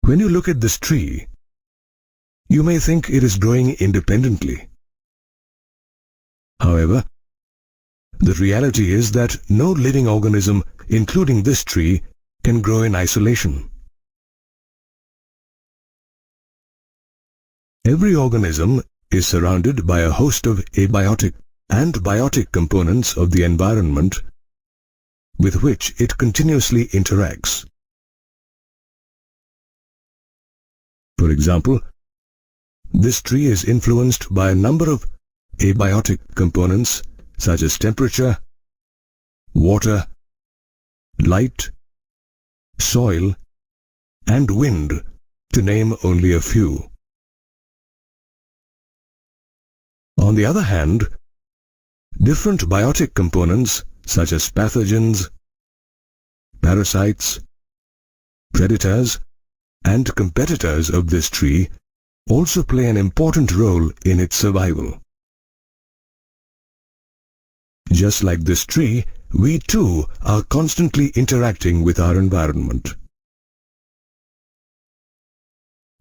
When you look at this tree, you may think it is growing independently. However, the reality is that no living organism, including this tree, can grow in isolation. Every organism is surrounded by a host of abiotic and biotic components of the environment with which it continuously interacts. For example, this tree is influenced by a number of abiotic components such as temperature, water, light, soil, and wind, to name only a few. On the other hand, different biotic components such as pathogens, parasites, predators, and competitors of this tree also play an important role in its survival. Just like this tree, we too are constantly interacting with our environment.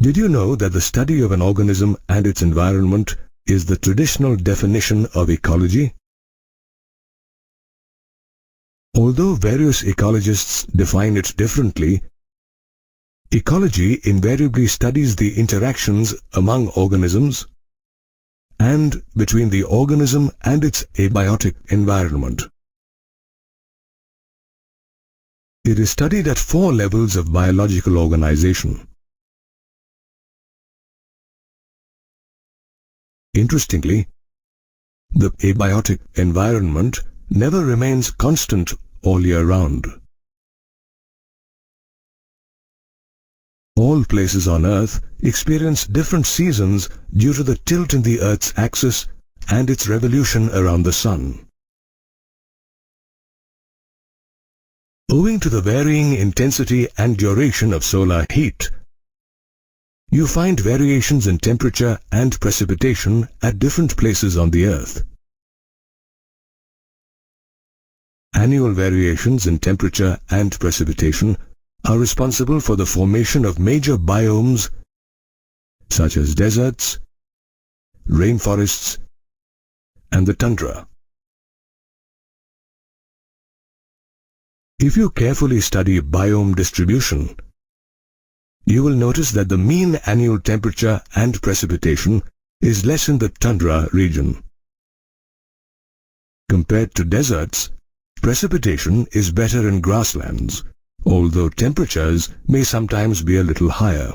Did you know that the study of an organism and its environment is the traditional definition of ecology? Although various ecologists define it differently, ecology invariably studies the interactions among organisms and between the organism and its abiotic environment. It is studied at 4 levels of biological organization. Interestingly, the abiotic environment never remains constant all year round. All places on Earth experience different seasons due to the tilt in the Earth's axis and its revolution around the Sun. Owing to the varying intensity and duration of solar heat, you find variations in temperature and precipitation at different places on the Earth. Annual variations in temperature and precipitation are responsible for the formation of major biomes such as deserts, rainforests, and the tundra. If you carefully study biome distribution, you will notice that the mean annual temperature and precipitation is less in the tundra region. Compared to deserts, precipitation is better in grasslands, although temperatures may sometimes be a little higher.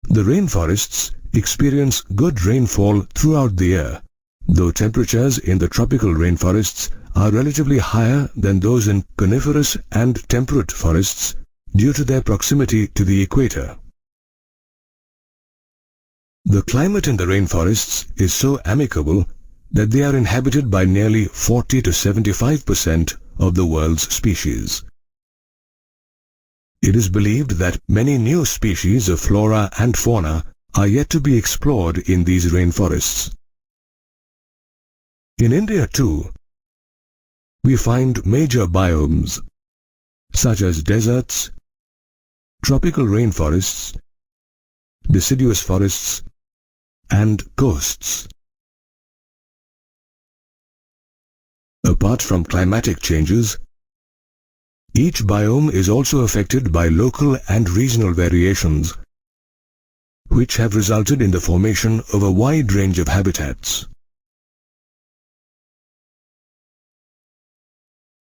The rainforests experience good rainfall throughout the year, though temperatures in the tropical rainforests are relatively higher than those in coniferous and temperate forests due to their proximity to the equator. The climate in the rainforests is so amicable that they are inhabited by nearly 40 to 75% of the world's species. It is believed that many new species of flora and fauna are yet to be explored in these rainforests. In India too, we find major biomes such as deserts, tropical rainforests, deciduous forests, and coasts. Apart from climatic changes, each biome is also affected by local and regional variations, which have resulted in the formation of a wide range of habitats.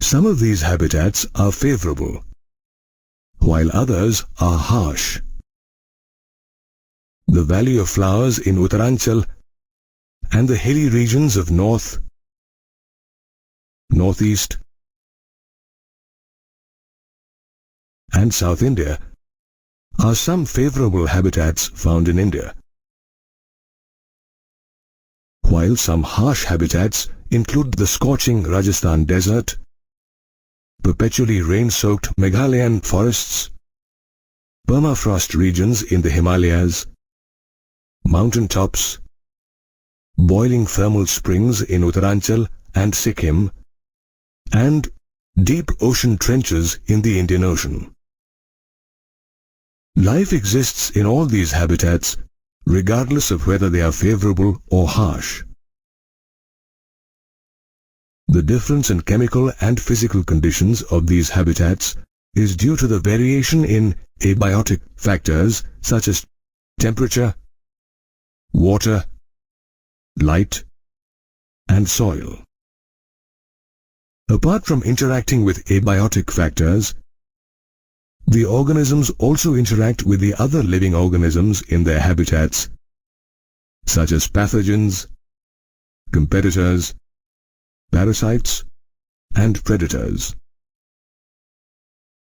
Some of these habitats are favorable, while others are harsh. The Valley of Flowers in Uttaranchal and the hilly regions of North, Northeast, and South India are some favorable habitats found in India, while some harsh habitats include the scorching Rajasthan desert, perpetually rain-soaked Meghalayan forests, permafrost regions in the Himalayas, mountain tops, boiling thermal springs in Uttaranchal and Sikkim, and deep ocean trenches in the Indian Ocean. Life exists in all these habitats, regardless of whether they are favorable or harsh. The difference in chemical and physical conditions of these habitats is due to the variation in abiotic factors such as temperature, water, light, and soil. Apart from interacting with abiotic factors, the organisms also interact with the other living organisms in their habitats, such as pathogens, competitors, parasites, and predators.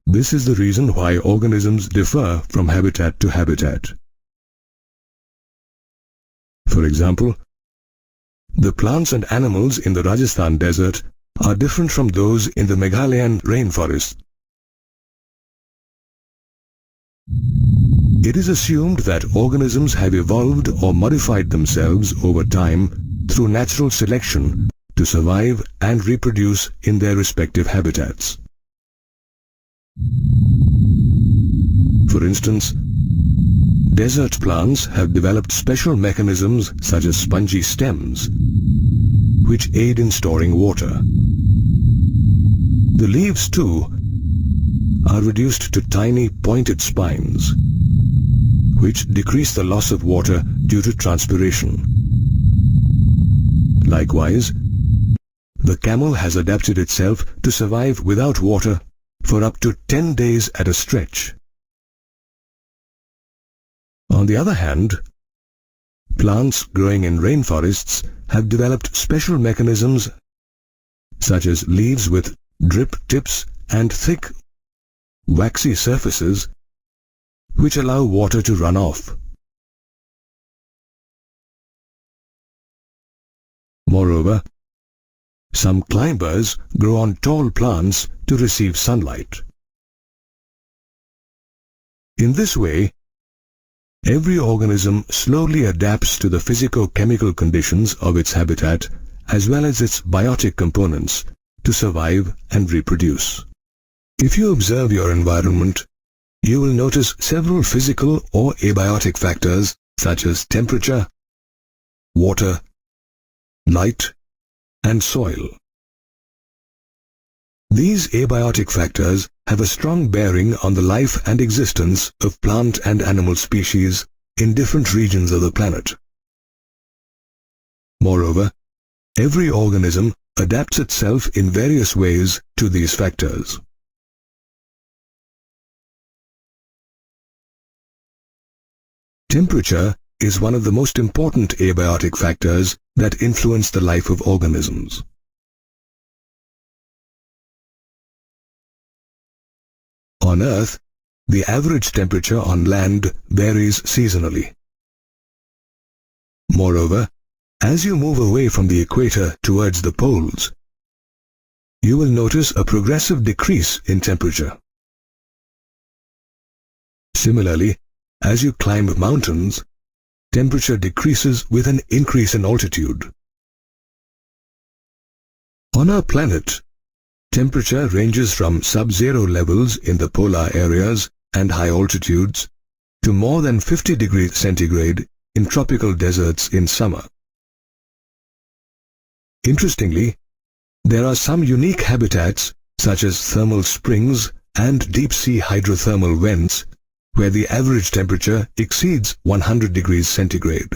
This is the reason why organisms differ from habitat to habitat. For example, the plants and animals in the Rajasthan desert are different from those in the Meghalayan rainforest. It is assumed that organisms have evolved or modified themselves over time through natural selection to survive and reproduce in their respective habitats. For instance, desert plants have developed special mechanisms such as spongy stems, which aid in storing water. The leaves, too, are reduced to tiny pointed spines, which decrease the loss of water due to transpiration. Likewise, the camel has adapted itself to survive without water for up to 10 days at a stretch. On the other hand, plants growing in rainforests have developed special mechanisms such as leaves with drip tips and thick, waxy surfaces which allow water to run off. Moreover, some climbers grow on tall plants to receive sunlight. In this way, every organism slowly adapts to the physico-chemical conditions of its habitat as well as its biotic components to survive and reproduce. If you observe your environment, you will notice several physical or abiotic factors such as temperature, water, light, and soil. These abiotic factors have a strong bearing on the life and existence of plant and animal species in different regions of the planet. Moreover, every organism adapts itself in various ways to these factors. Temperature is one of the most important abiotic factors that influence the life of organisms. On Earth, the average temperature on land varies seasonally. Moreover, as you move away from the equator towards the poles, you will notice a progressive decrease in temperature. Similarly, as you climb mountains, temperature decreases with an increase in altitude. On our planet, temperature ranges from sub-zero levels in the polar areas and high altitudes to more than 50 degrees centigrade in tropical deserts in summer. Interestingly, there are some unique habitats such as thermal springs and deep-sea hydrothermal vents where the average temperature exceeds 100 degrees centigrade.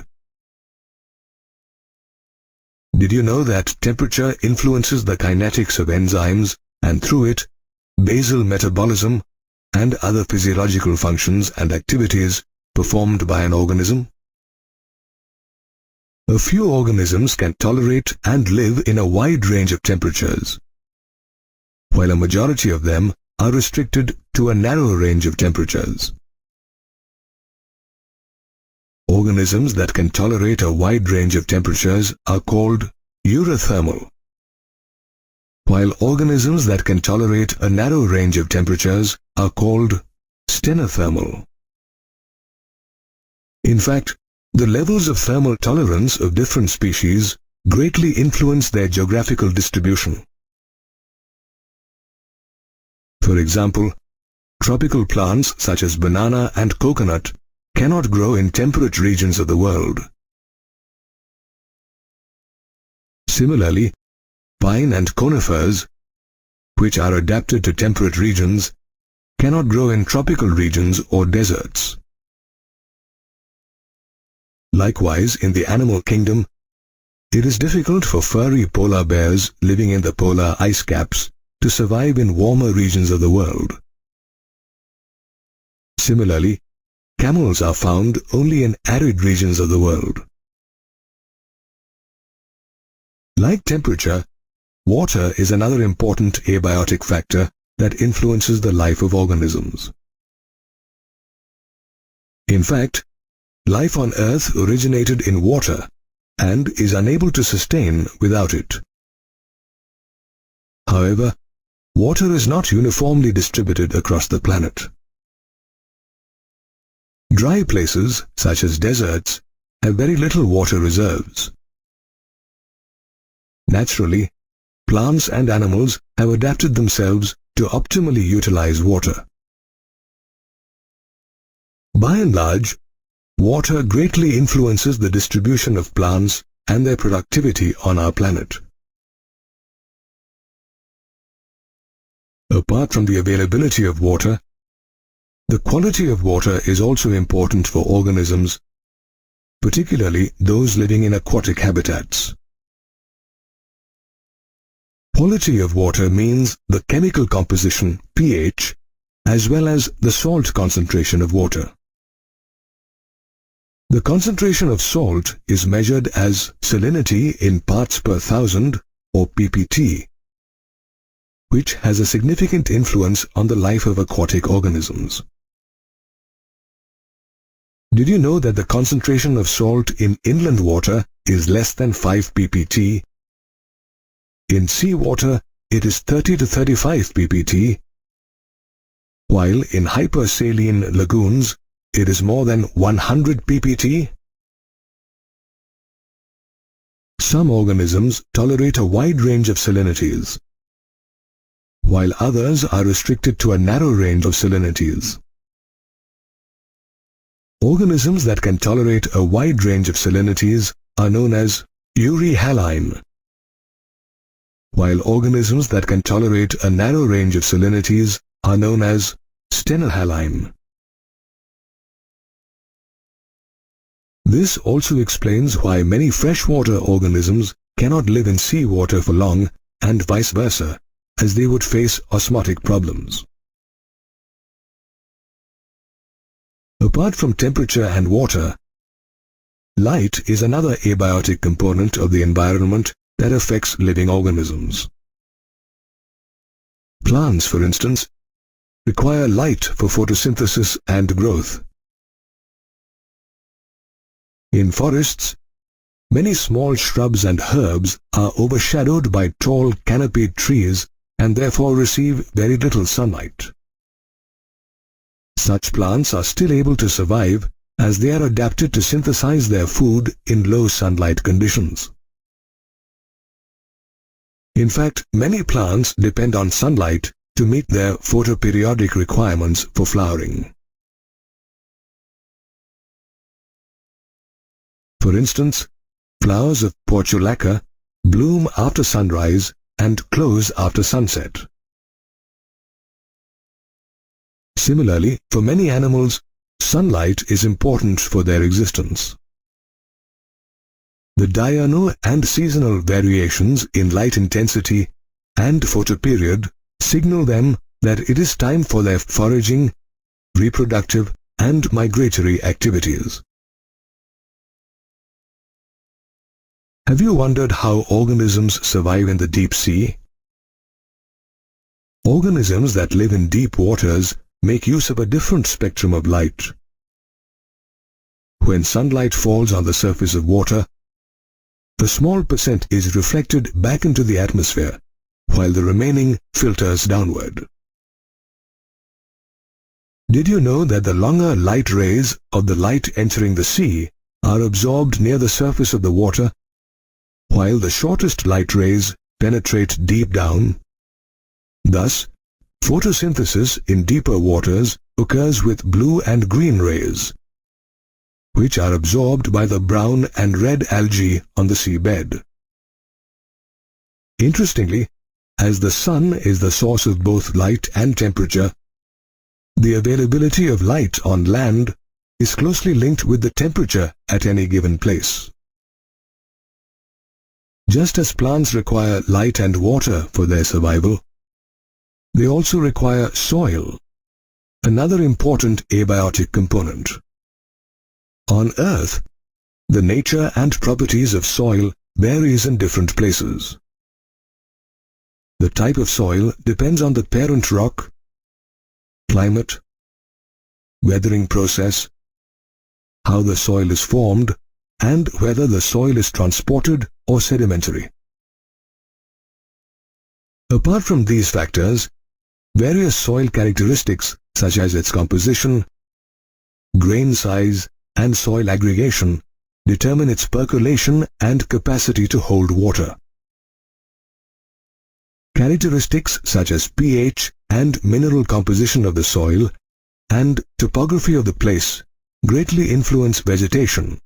Did you know that temperature influences the kinetics of enzymes and through it, basal metabolism and other physiological functions and activities performed by an organism? A few organisms can tolerate and live in a wide range of temperatures, while a majority of them are restricted to a narrow range of temperatures. Organisms that can tolerate a wide range of temperatures are called euthermal, while organisms that can tolerate a narrow range of temperatures are called stenothermal. In fact, the levels of thermal tolerance of different species greatly influence their geographical distribution. For example, tropical plants such as banana and coconut cannot grow in temperate regions of the world. Similarly, pine and conifers, which are adapted to temperate regions, cannot grow in tropical regions or deserts. Likewise, in the animal kingdom, it is difficult for furry polar bears living in the polar ice caps to survive in warmer regions of the world. Similarly, camels are found only in arid regions of the world. Like temperature, water is another important abiotic factor that influences the life of organisms. In fact, life on Earth originated in water and is unable to sustain without it. However, water is not uniformly distributed across the planet. Dry places, such as deserts, have very little water reserves. Naturally, plants and animals have adapted themselves to optimally utilize water. By and large, water greatly influences the distribution of plants and their productivity on our planet. Apart from the availability of water, the quality of water is also important for organisms, particularly those living in aquatic habitats. Quality of water means the chemical composition, pH, as well as the salt concentration of water. The concentration of salt is measured as salinity in parts per thousand, or ppt, which has a significant influence on the life of aquatic organisms. Did you know that the concentration of salt in inland water is less than 5 ppt? In seawater, it is 30 to 35 ppt, while in hypersaline lagoons, it is more than 100 ppt. Some organisms tolerate a wide range of salinities, while others are restricted to a narrow range of salinities. Organisms that can tolerate a wide range of salinities are known as euryhaline, while organisms that can tolerate a narrow range of salinities are known as stenohaline. This also explains why many freshwater organisms cannot live in seawater for long, and vice versa, as they would face osmotic problems. Apart from temperature and water, light is another abiotic component of the environment that affects living organisms. Plants, for instance, require light for photosynthesis and growth. In forests, many small shrubs and herbs are overshadowed by tall canopied trees and therefore receive very little sunlight. Such plants are still able to survive as they are adapted to synthesize their food in low sunlight conditions. In fact, many plants depend on sunlight to meet their photoperiodic requirements for flowering. For instance, flowers of portulaca bloom after sunrise and close after sunset. Similarly, for many animals, sunlight is important for their existence. The diurnal and seasonal variations in light intensity and photoperiod signal them that it is time for their foraging, reproductive, and migratory activities. Have you wondered how organisms survive in the deep sea? Organisms that live in deep waters make use of a different spectrum of light. When sunlight falls on the surface of water, a small percent is reflected back into the atmosphere, while the remaining filters downward. Did you know that the longer light rays of the light entering the sea are absorbed near the surface of the water, while the shortest light rays penetrate deep down? Thus, Photosynthesis in deeper waters occurs with blue and green rays, which are absorbed by the brown and red algae on the seabed. Interestingly, as the sun is the source of both light and temperature, the availability of light on land is closely linked with the temperature at any given place. Just as plants require light and water for their survival, they also require soil, another important abiotic component. On Earth, the nature and properties of soil varies in different places. The type of soil depends on the parent rock, climate, weathering process, how the soil is formed, and whether the soil is transported or sedimentary. Apart from these factors, various soil characteristics such as its composition, grain size, and soil aggregation determine its percolation and capacity to hold water. Characteristics such as pH and mineral composition of the soil and topography of the place greatly influence vegetation,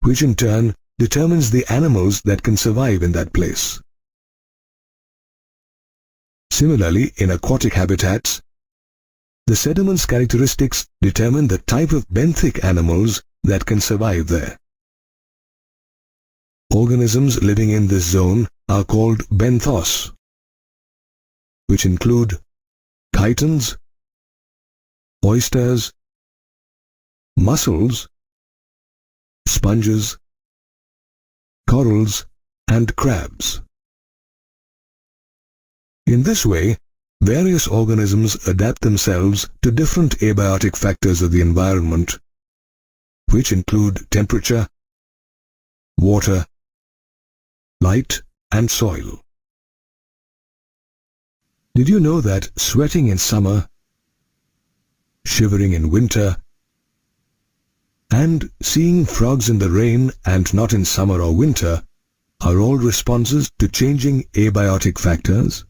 which in turn determines the animals that can survive in that place. Similarly, in aquatic habitats, the sediment's characteristics determine the type of benthic animals that can survive there. Organisms living in this zone are called benthos, which include chitons, oysters, mussels, sponges, corals, and crabs. In this way, various organisms adapt themselves to different abiotic factors of the environment, which include temperature, water, light, and soil. Did you know that sweating in summer, shivering in winter, and seeing frogs in the rain and not in summer or winter are all responses to changing abiotic factors?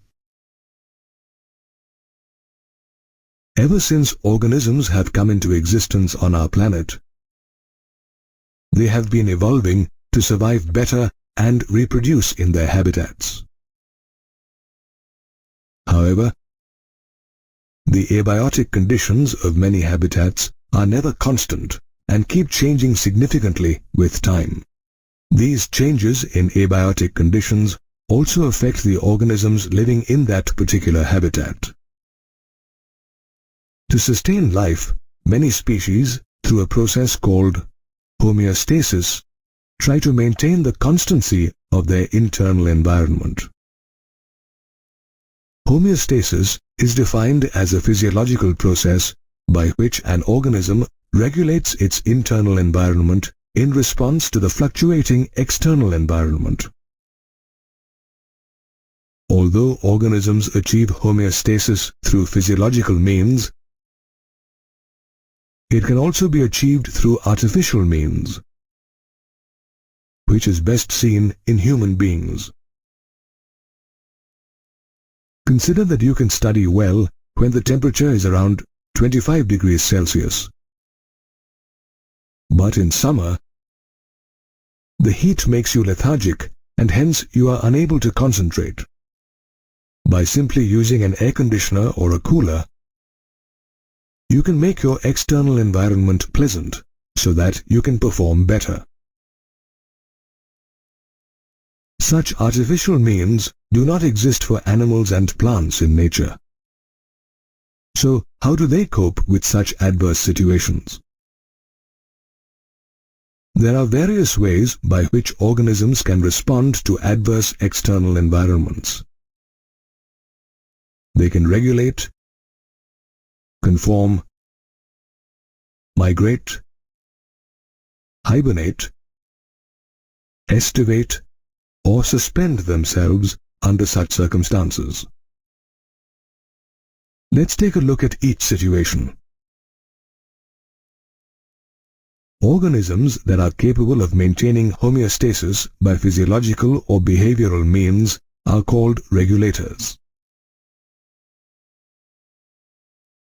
Ever since organisms have come into existence on our planet, they have been evolving to survive better and reproduce in their habitats. However, the abiotic conditions of many habitats are never constant and keep changing significantly with time. These changes in abiotic conditions also affect the organisms living in that particular habitat. To sustain life, many species, through a process called homeostasis, try to maintain the constancy of their internal environment. Homeostasis is defined as a physiological process by which an organism regulates its internal environment in response to the fluctuating external environment. Although organisms achieve homeostasis through physiological means, it can also be achieved through artificial means, which is best seen in human beings. Consider that you can study well when the temperature is around 25 degrees Celsius. But in summer, the heat makes you lethargic and hence you are unable to concentrate. By simply using an air conditioner or a cooler, you can make your external environment pleasant so that you can perform better. Such artificial means do not exist for animals and plants in nature. So, how do they cope with such adverse situations? There are various ways by which organisms can respond to adverse external environments. They can regulate, conform, migrate, hibernate, estivate, or suspend themselves under such circumstances. Let's take a look at each situation. Organisms that are capable of maintaining homeostasis by physiological or behavioral means are called regulators.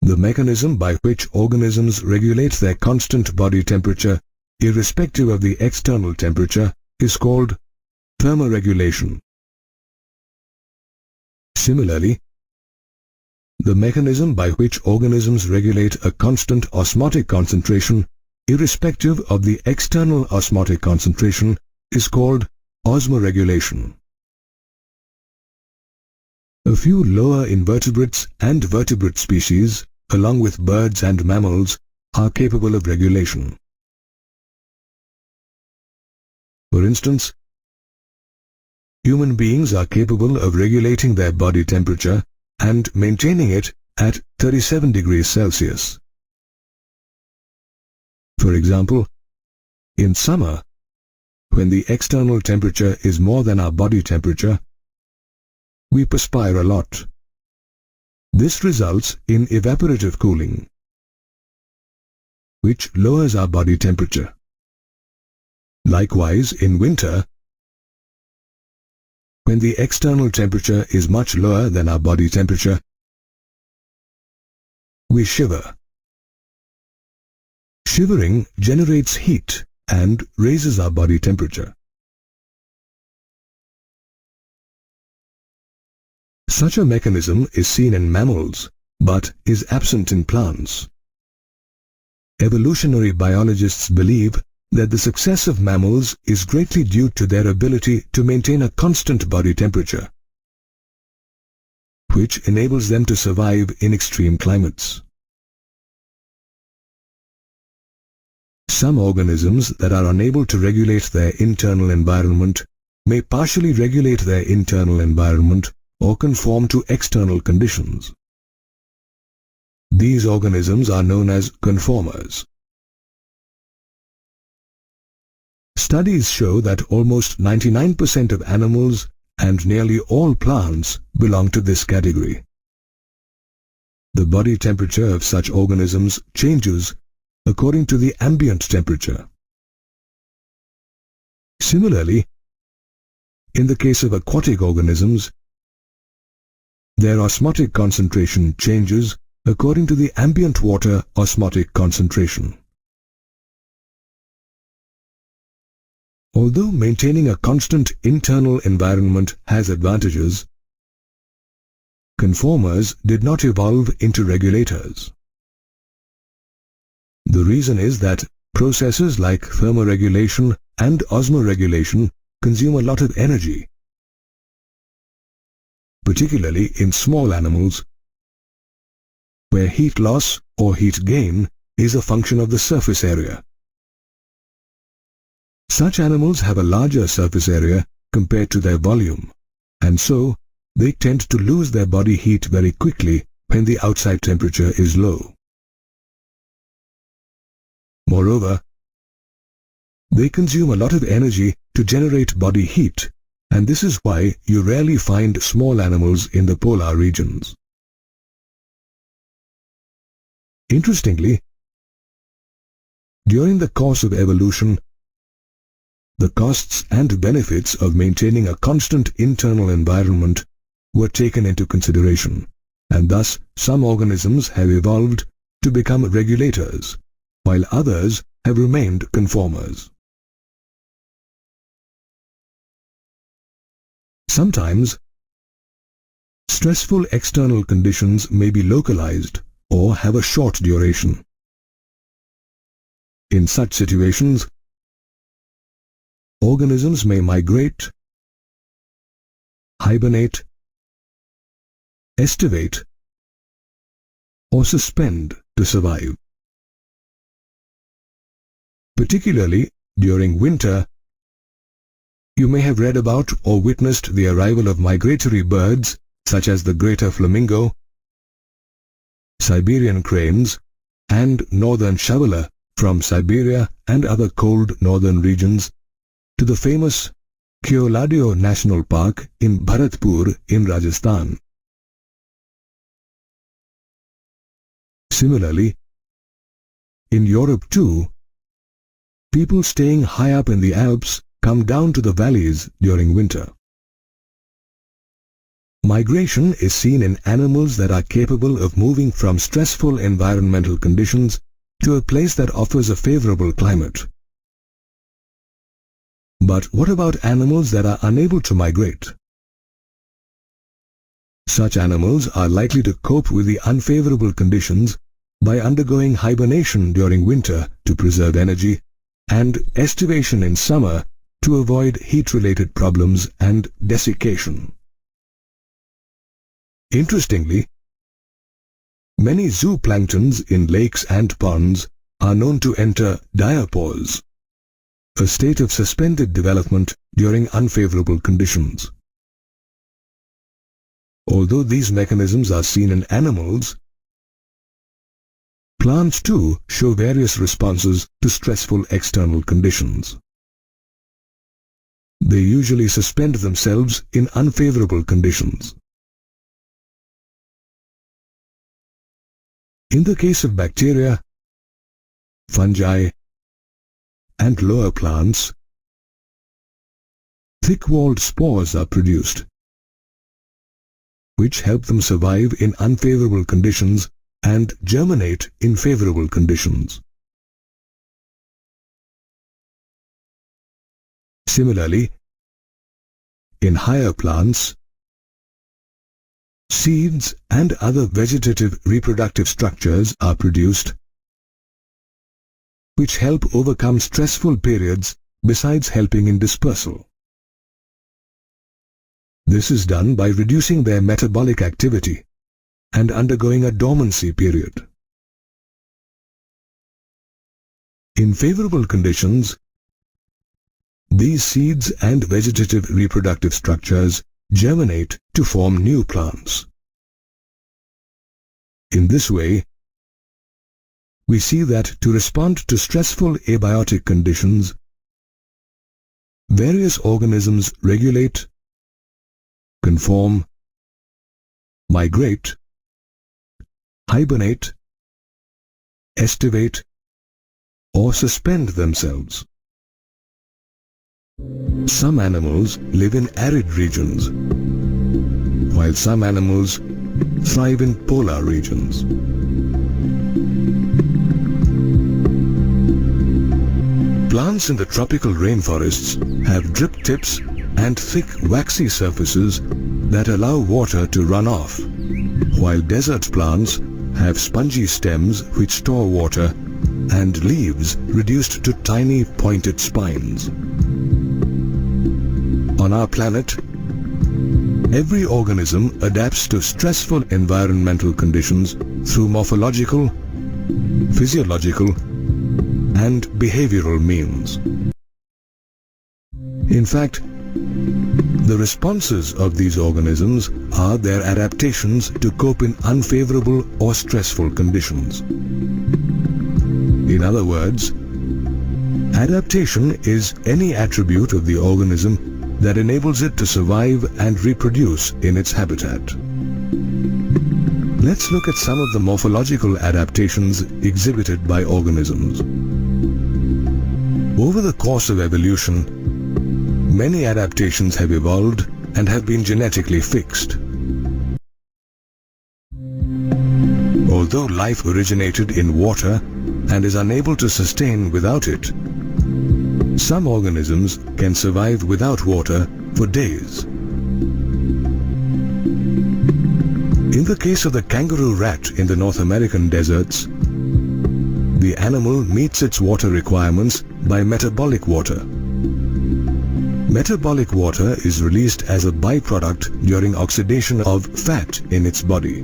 The mechanism by which organisms regulate their constant body temperature, irrespective of the external temperature, is called thermoregulation. Similarly, the mechanism by which organisms regulate a constant osmotic concentration, irrespective of the external osmotic concentration, is called osmoregulation. A few lower invertebrates and vertebrate species, along with birds and mammals, are capable of regulation. For instance, human beings are capable of regulating their body temperature and maintaining it at 37 degrees Celsius. For example, in summer, when the external temperature is more than our body temperature, we perspire a lot. This results in evaporative cooling, which lowers our body temperature. Likewise, in winter, when the external temperature is much lower than our body temperature, we shiver. Shivering generates heat and raises our body temperature. Such a mechanism is seen in mammals, but is absent in plants. Evolutionary biologists believe that the success of mammals is greatly due to their ability to maintain a constant body temperature, which enables them to survive in extreme climates. Some organisms that are unable to regulate their internal environment may partially regulate their internal environment or conform to external conditions. These organisms are known as conformers. Studies show that almost 99% of animals and nearly all plants belong to this category. The body temperature of such organisms changes according to the ambient temperature. Similarly, in the case of aquatic organisms, their osmotic concentration changes according to the ambient water osmotic concentration. Although maintaining a constant internal environment has advantages, conformers did not evolve into regulators. The reason is that processes like thermoregulation and osmoregulation consume a lot of energy, particularly in small animals, where heat loss or heat gain is a function of the surface area. Such animals have a larger surface area compared to their volume, and so they tend to lose their body heat very quickly when the outside temperature is low. Moreover, they consume a lot of energy to generate body heat, and this is why you rarely find small animals in the polar regions. Interestingly, during the course of evolution, the costs and benefits of maintaining a constant internal environment were taken into consideration, and thus some organisms have evolved to become regulators, while others have remained conformers. Sometimes, stressful external conditions may be localized or have a short duration. In such situations, organisms may migrate, hibernate, estivate, or suspend to survive. Particularly during winter, you may have read about or witnessed the arrival of migratory birds such as the greater flamingo, Siberian cranes, and northern shoveler from Siberia and other cold northern regions to the famous Keoladeo National Park in Bharatpur in Rajasthan. Similarly, in Europe too, people staying high up in the Alps come down to the valleys during winter. Migration is seen in animals that are capable of moving from stressful environmental conditions to a place that offers a favorable climate. But what about animals that are unable to migrate? Such animals are likely to cope with the unfavorable conditions by undergoing hibernation during winter to preserve energy and estivation in summer to avoid heat-related problems and desiccation. Interestingly, many zooplanktons in lakes and ponds are known to enter diapause, a state of suspended development during unfavorable conditions. Although these mechanisms are seen in animals, plants too show various responses to stressful external conditions. They usually suspend themselves in unfavorable conditions. In the case of bacteria, fungi, and lower plants, thick-walled spores are produced, which help them survive in unfavorable conditions and germinate in favorable conditions. Similarly, in higher plants, seeds and other vegetative reproductive structures are produced, which help overcome stressful periods besides helping in dispersal. This is done by reducing their metabolic activity and undergoing a dormancy period. In favorable conditions, these seeds and vegetative reproductive structures germinate to form new plants. In this way, we see that to respond to stressful abiotic conditions, various organisms regulate, conform, migrate, hibernate, estivate, or suspend themselves. Some animals live in arid regions, while some animals thrive in polar regions. Plants in the tropical rainforests have drip tips and thick waxy surfaces that allow water to run off, while desert plants have spongy stems which store water and leaves reduced to tiny pointed spines. On our planet, every organism adapts to stressful environmental conditions through morphological, physiological, and behavioral means. In fact, the responses of these organisms are their adaptations to cope in unfavorable or stressful conditions. In other words, adaptation is any attribute of the organism that enables it to survive and reproduce in its habitat. Let's look at some of the morphological adaptations exhibited by organisms. Over the course of evolution, many adaptations have evolved and have been genetically fixed. Although life originated in water and is unable to sustain without it, some organisms can survive without water for days. In the case of the kangaroo rat in the North American deserts, the animal meets its water requirements by metabolic water. Metabolic water is released as a byproduct during oxidation of fat in its body.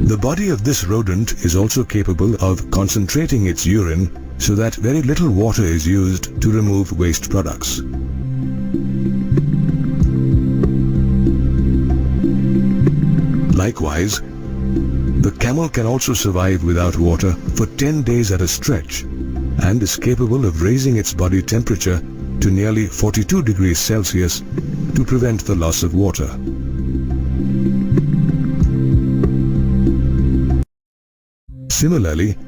The body of this rodent is also capable of concentrating its urine so that very little water is used to remove waste products. Likewise, the camel can also survive without water for 10 days at a stretch and is capable of raising its body temperature to nearly 42 degrees Celsius to prevent the loss of water. Similarly,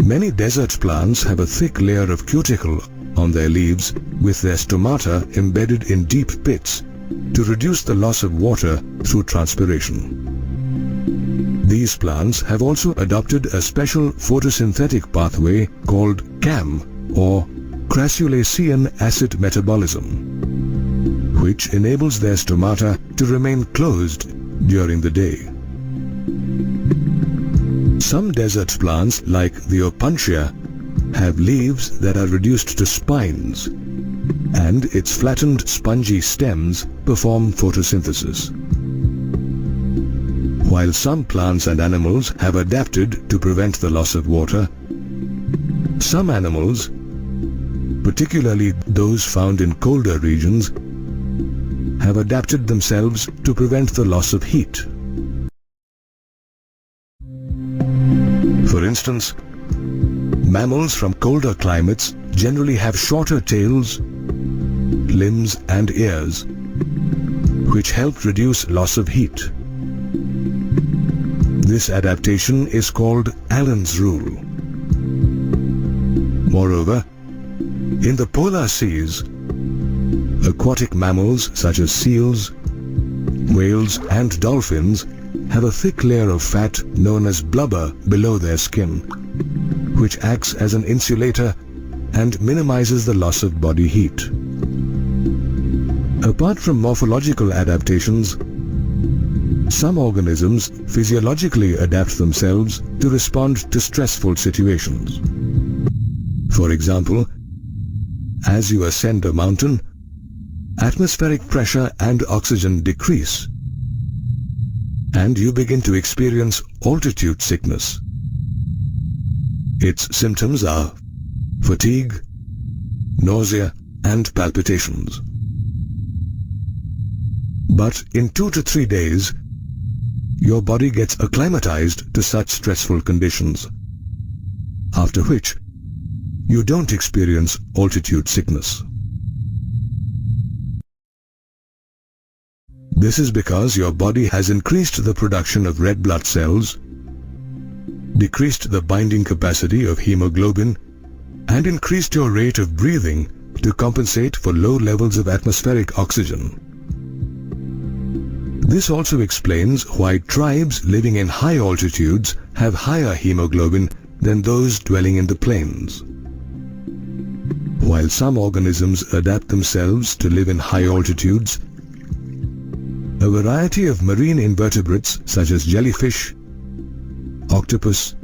many desert plants have a thick layer of cuticle on their leaves with their stomata embedded in deep pits to reduce the loss of water through transpiration. These plants have also adopted a special photosynthetic pathway called CAM, or crassulacean acid metabolism, which enables their stomata to remain closed during the day. Some desert plants like the opuntia have leaves that are reduced to spines, and its flattened spongy stems perform photosynthesis. While some plants and animals have adapted to prevent the loss of water, some animals, particularly those found in colder regions, have adapted themselves to prevent the loss of heat. For instance, mammals from colder climates generally have shorter tails, limbs and ears, which help reduce loss of heat. This adaptation is called Allen's rule. Moreover, in the polar seas, aquatic mammals such as seals, whales and dolphins have a thick layer of fat known as blubber below their skin, which acts as an insulator and minimizes the loss of body heat. Apart from morphological adaptations, some organisms physiologically adapt themselves to respond to stressful situations. For example, as you ascend a mountain, atmospheric pressure and oxygen decrease, and you begin to experience altitude sickness. Its symptoms are fatigue, nausea, and palpitations. But in 2 to 3 days, your body gets acclimatized to such stressful conditions, after which you don't experience altitude sickness. This is because your body has increased the production of red blood cells, decreased the binding capacity of hemoglobin, and increased your rate of breathing to compensate for low levels of atmospheric oxygen. This also explains why tribes living in high altitudes have higher hemoglobin than those dwelling in the plains. While some organisms adapt themselves to live in high altitudes, a variety of marine invertebrates such as jellyfish, octopus,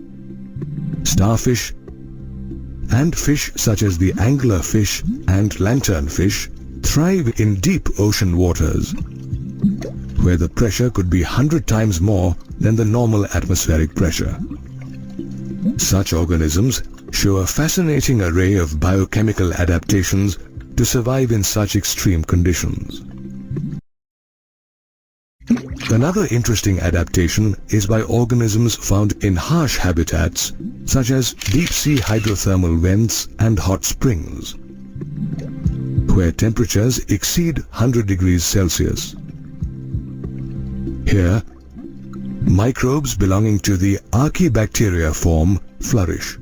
starfish, and fish such as the anglerfish and lanternfish thrive in deep ocean waters, where the pressure could be 100 times more than the normal atmospheric pressure. Such organisms show a fascinating array of biochemical adaptations to survive in such extreme conditions. Another interesting adaptation is by organisms found in harsh habitats such as deep-sea hydrothermal vents and hot springs, where temperatures exceed 100 degrees Celsius. Here, microbes belonging to the Archaebacteria form flourish.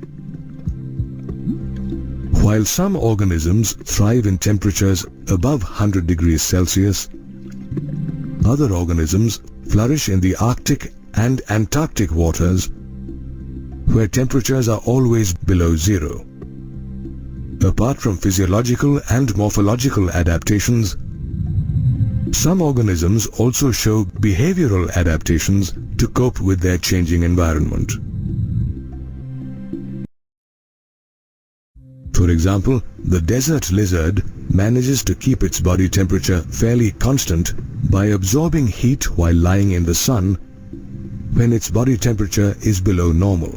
While some organisms thrive in temperatures above 100 degrees Celsius, other organisms flourish in the Arctic and Antarctic waters, where temperatures are always below zero. Apart from physiological and morphological adaptations, some organisms also show behavioral adaptations to cope with their changing environment. For example, the desert lizard manages to keep its body temperature fairly constant by absorbing heat while lying in the sun when its body temperature is below normal.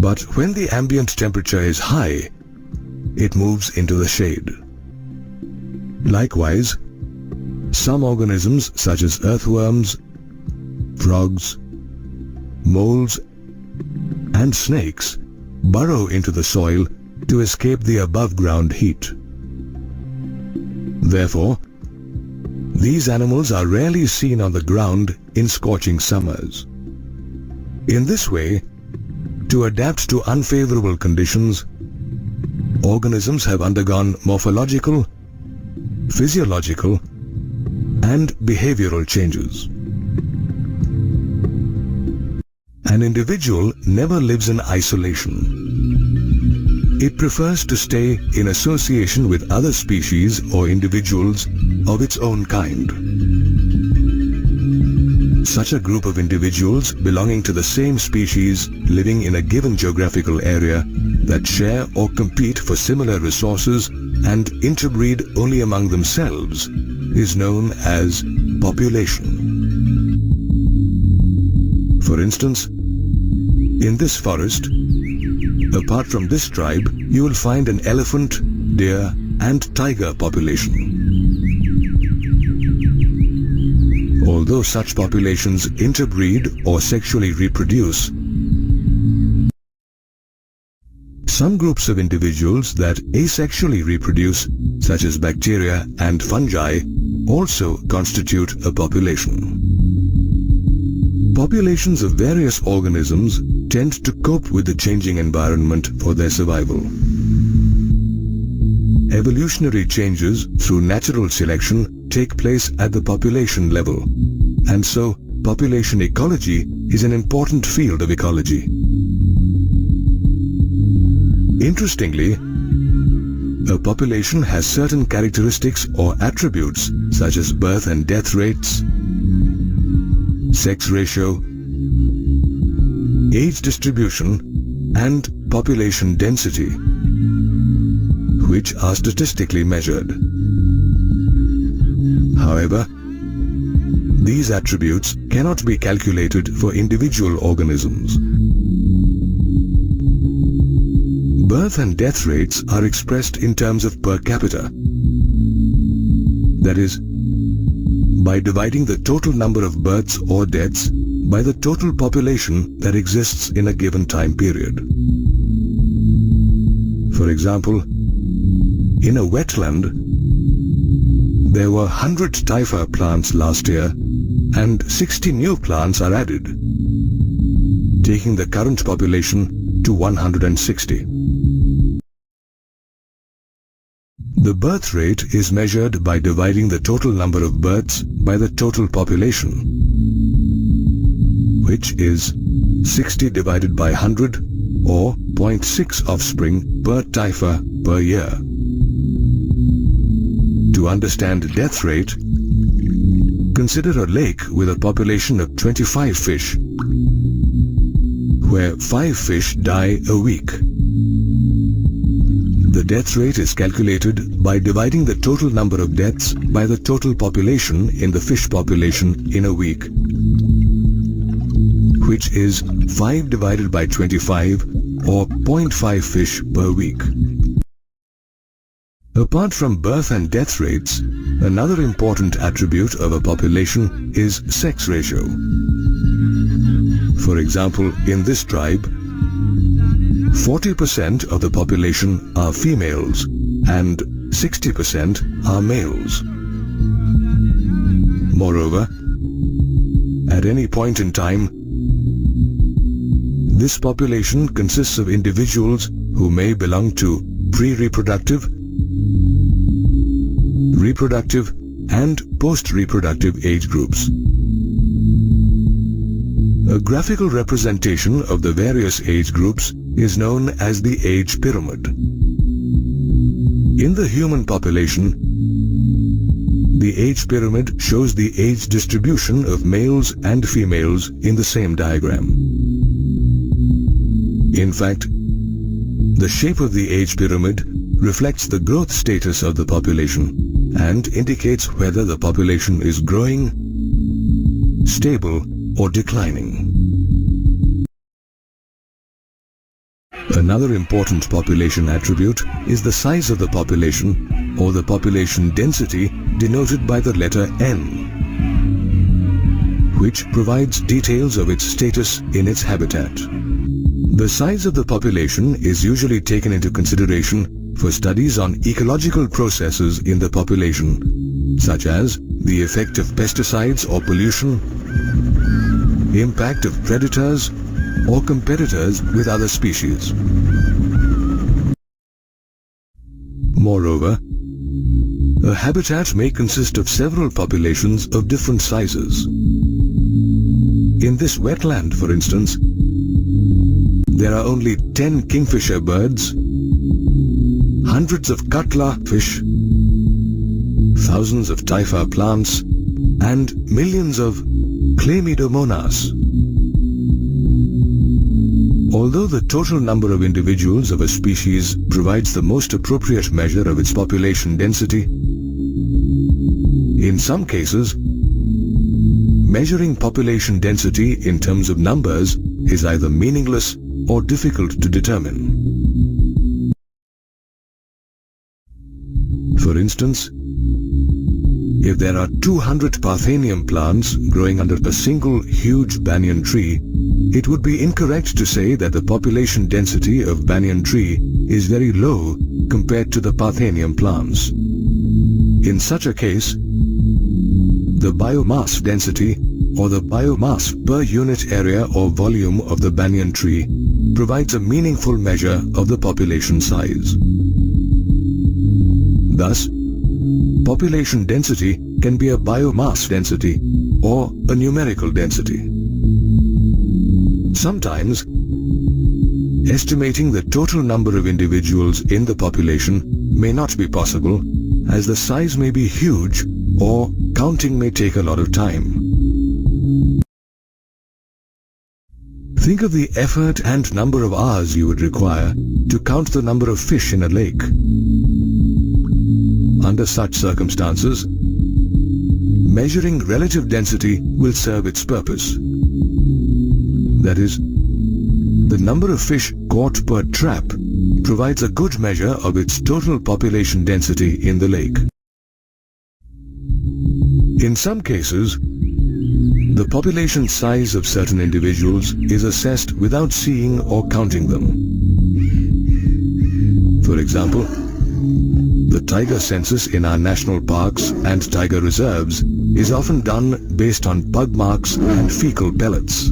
But when the ambient temperature is high, it moves into the shade. Likewise, some organisms such as earthworms, frogs, moles, and snakes burrow into the soil to escape the above-ground heat. Therefore, these animals are rarely seen on the ground in scorching summers. In this way, To adapt to unfavorable conditions, organisms have undergone morphological, physiological, and behavioral changes. An individual never lives in isolation. It prefers to stay in association with other species or individuals of its own kind. Such a group of individuals belonging to the same species living in a given geographical area that share or compete for similar resources and interbreed only among themselves is known as population. For instance, in this forest, apart from this tribe, you will find an elephant, deer, and tiger population. Although such populations interbreed or sexually reproduce, some groups of individuals that asexually reproduce, such as bacteria and fungi, also constitute a population. Populations of various organisms tend to cope with the changing environment for their survival. Evolutionary changes through natural selection take place at the population level, and so population ecology is an important field of ecology. Interestingly, a population has certain characteristics or attributes such as birth and death rates, sex ratio, age distribution, and population density, which are statistically measured. However, these attributes cannot be calculated for individual organisms. Birth and death rates are expressed in terms of per capita. That is, by dividing the total number of births or deaths by the total population that exists in a given time period. For example, in a wetland, there were 100 typha plants last year and 60 new plants are added, taking the current population to 160. The birth rate is measured by dividing the total number of births by the total population, which is 60 divided by 100 or 0.6 offspring per typha per year. To understand death rate, consider a lake with a population of 25 fish, where 5 fish die a week. The death rate is calculated by dividing the total number of deaths by the total population in the fish population in a week, which is 5 divided by 25 or 0.5 fish per week. Apart from birth and death rates, another important attribute of a population is sex ratio. For example, in this tribe, 40% of the population are females and 60% are males. Moreover, at any point in time, this population consists of individuals who may belong to pre-reproductive, reproductive, and post-reproductive age groups. A graphical representation of the various age groups is known as the age pyramid. In the human population, the age pyramid shows the age distribution of males and females in the same diagram. In fact, the shape of the age pyramid reflects the growth status of the population and indicates whether the population is growing, stable, or declining. Another important population attribute is the size of the population, or the population density denoted by the letter N, which provides details of its status in its habitat. The size of the population is usually taken into consideration for studies on ecological processes in the population, such as the effect of pesticides or pollution, impact of predators, or competitors with other species. Moreover, a habitat may consist of several populations of different sizes. In this wetland, for instance, there are only 10 kingfisher birds, hundreds of cutla fish, thousands of typha plants, and millions of Chlamydomonas. Although the total number of individuals of a species provides the most appropriate measure of its population density, in some cases, measuring population density in terms of numbers is either meaningless or difficult to determine. For instance, if there are 200 Parthenium plants growing under a single huge banyan tree, it would be incorrect to say that the population density of banyan tree is very low compared to the Parthenium plants. In such a case, the biomass density or the biomass per unit area or volume of the banyan tree provides a meaningful measure of the population size. Thus, population density can be a biomass density or a numerical density. Sometimes, estimating the total number of individuals in the population may not be possible, as the size may be huge or counting may take a lot of time. Think of the effort and number of hours you would require to count the number of fish in a lake. Under such circumstances, measuring relative density will serve its purpose. That is, the number of fish caught per trap provides a good measure of its total population density in the lake. In some cases, the population size of certain individuals is assessed without seeing or counting them. For example, the tiger census in our national parks and tiger reserves is often done based on pug marks and fecal pellets.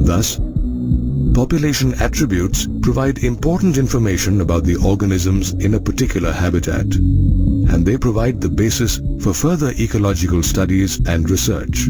Thus, population attributes provide important information about the organisms in a particular habitat, and they provide the basis for further ecological studies and research.